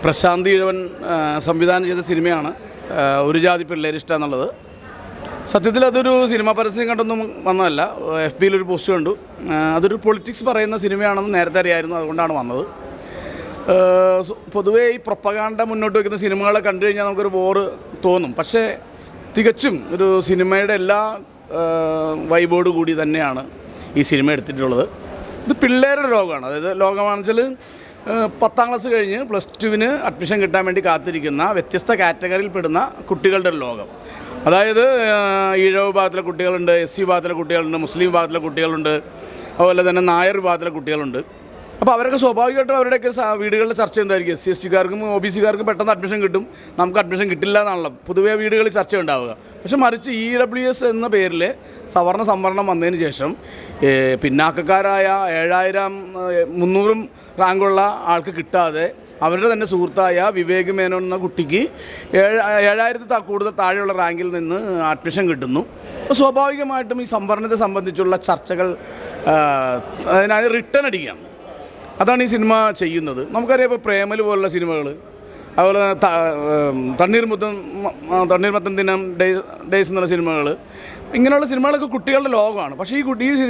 പ്രശാന്ത് ഈഴവൻ സംവിധാനം ചെയ്ത സിനിമയാണ് ഒരു ജാതി പിള്ളേരിഷ്ടം എന്നുള്ളത്. സത്യത്തിൽ അതൊരു സിനിമ പരസ്യം കണ്ടൊന്നും വന്നതല്ല. FBയിലൊരു പോസ്റ്റ് കണ്ടു. അതൊരു പൊളിറ്റിക്സ് പറയുന്ന സിനിമയാണെന്ന് നേരത്തെ അറിയായിരുന്നു, അതുകൊണ്ടാണ് വന്നത്. പൊതുവേ ഈ പ്രൊപ്പഗാൻഡ മുന്നോട്ട് വയ്ക്കുന്ന സിനിമകളെ കണ്ടു കഴിഞ്ഞാൽ നമുക്കൊരു ബോറ് തോന്നും. പക്ഷേ തികച്ചും ഒരു സിനിമയുടെ എല്ലാ വൈബോട് കൂടി തന്നെയാണ് ഈ സിനിമ എടുത്തിട്ടുള്ളത്. ഇത് പിള്ളേരുടെ ലോകമാണ്. അതായത് ലോകമാണെന്ന് വെച്ചാൽ 10ാം ക്ലാസ് കഴിഞ്ഞ് +2-ന് അഡ്മിഷൻ കിട്ടാൻ വേണ്ടി കാത്തിരിക്കുന്ന വ്യത്യസ്ത കാറ്റഗറിയിൽ പെടുന്ന കുട്ടികളുടെ ഒരു ലോകം. അതായത് ഈഴവ വിഭാഗത്തിലെ കുട്ടികളുണ്ട്, SC വിഭാഗത്തിലെ കുട്ടികളുണ്ട്, മുസ്ലിം വിഭാഗത്തിലെ കുട്ടികളുണ്ട്, അതുപോലെ തന്നെ നായർ വിഭാഗത്തിലെ കുട്ടികളുണ്ട്. അപ്പോൾ അവരൊക്കെ സ്വാഭാവികമായിട്ടും അവരുടെയൊക്കെ വീടുകളിലെ ചർച്ച എന്തായിരിക്കും? SC STക്കാർക്കും OBCക്കാർക്കും പെട്ടെന്ന് അഡ്മിഷൻ കിട്ടും, നമുക്ക് അഡ്മിഷൻ കിട്ടില്ല എന്നാണല്ലോ പൊതുവേ വീടുകളിൽ ചർച്ച ഉണ്ടാവുക. പക്ഷെ മറിച്ച് EWS എന്ന പേരിൽ സവർണ സംവരണം വന്നതിന് ശേഷം പിന്നാക്കക്കാരായ 7300 റാങ്കുള്ള ആൾക്ക് കിട്ടാതെ അവരുടെ തന്നെ സുഹൃത്തായ വിവേക് മേനോൻ എന്ന കുട്ടിക്ക് 7000 കൂടുതൽ താഴെയുള്ള റാങ്കിൽ നിന്ന് അഡ്മിഷൻ കിട്ടുന്നു. അപ്പോൾ സ്വാഭാവികമായിട്ടും ഈ സംവരണത്തെ സംബന്ധിച്ചുള്ള ചർച്ചകൾ അതിനകത്ത് റിട്ടേൺ അടിക്കുകയാണ്. അതാണ് ഈ സിനിമ ചെയ്യുന്നത്. നമുക്കറിയാം ഇപ്പോൾ പ്രേമൽ പോലുള്ള സിനിമകൾ, അതുപോലെ തണ്ണീർമത്തൻ ദിനം ഡേയ്സ് എന്നുള്ള സിനിമകൾ, ഇങ്ങനെയുള്ള സിനിമകളൊക്കെ കുട്ടികളുടെ ലോകമാണ്. പക്ഷേ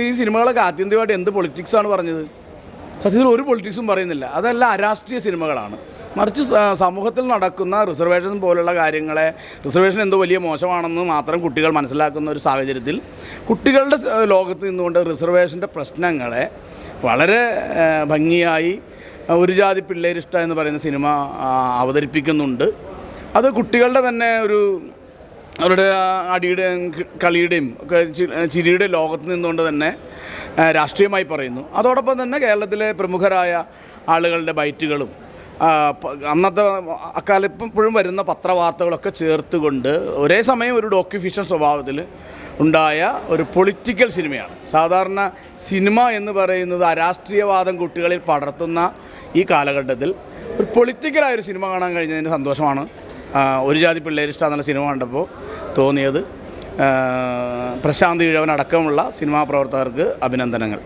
ഈ സിനിമകളൊക്കെ ആത്യന്തികമായിട്ട് എന്ത് പൊളിറ്റിക്സാണ് പറഞ്ഞത്? സത്യത്തിൽ ഒരു പൊളിറ്റിക്സും പറയുന്നില്ല. അതെല്ലാം അരാഷ്ട്രീയ സിനിമകളാണ്. മറിച്ച് സമൂഹത്തിൽ നടക്കുന്ന റിസർവേഷൻ പോലുള്ള കാര്യങ്ങളെ, റിസർവേഷൻ എന്തോ വലിയ മോശമാണെന്ന് മാത്രം കുട്ടികൾ മനസ്സിലാക്കുന്ന ഒരു സാഹചര്യത്തിൽ കുട്ടികളുടെ ലോകത്ത് നിന്നുകൊണ്ട് റിസർവേഷൻ്റെ പ്രശ്നങ്ങളെ വളരെ ഭംഗിയായി ഒരു ജാതി പിള്ളേരിഷ്ടം എന്ന് പറയുന്ന സിനിമ അവതരിപ്പിക്കുന്നുണ്ട്. അത് കുട്ടികളുടെ തന്നെ ഒരു അവരുടെ അടിയുടെയും കളിയുടെയും ഒക്കെ ചിരിയുടെ ലോകത്ത് നിന്നുകൊണ്ട് തന്നെ രാഷ്ട്രീയമായി പറയുന്നു. അതോടൊപ്പം തന്നെ കേരളത്തിലെ പ്രമുഖരായ ആളുകളുടെ ബൈറ്റുകളും അന്നത്തെ അക്കാലം ഇപ്പോഴും വരുന്ന പത്രവാർത്തകളൊക്കെ ചേർത്തുകൊണ്ട് ഒരേ സമയം ഒരു ഡോക്യുഫിക്ഷൻ സ്വഭാവത്തിൽ ഉണ്ടായ ഒരു പൊളിറ്റിക്കൽ സിനിമയാണ്. സാധാരണ സിനിമ എന്ന് പറയുന്നത് അരാഷ്ട്രീയവാദം കുട്ടികളിൽ പടർത്തുന്ന ഈ കാലഘട്ടത്തിൽ ഒരു പൊളിറ്റിക്കലായൊരു സിനിമ കാണാൻ കഴിഞ്ഞതിൻ്റെ സന്തോഷമാണ് ഒരു ജാതി പിള്ളേരിഷ്ടം എന്നുള്ള സിനിമ കണ്ടപ്പോൾ തോന്നിയത്. പ്രശാന്ത് ഈഴവൻ അടക്കമുള്ള സിനിമാ പ്രവർത്തകർക്ക് അഭിനന്ദനങ്ങൾ.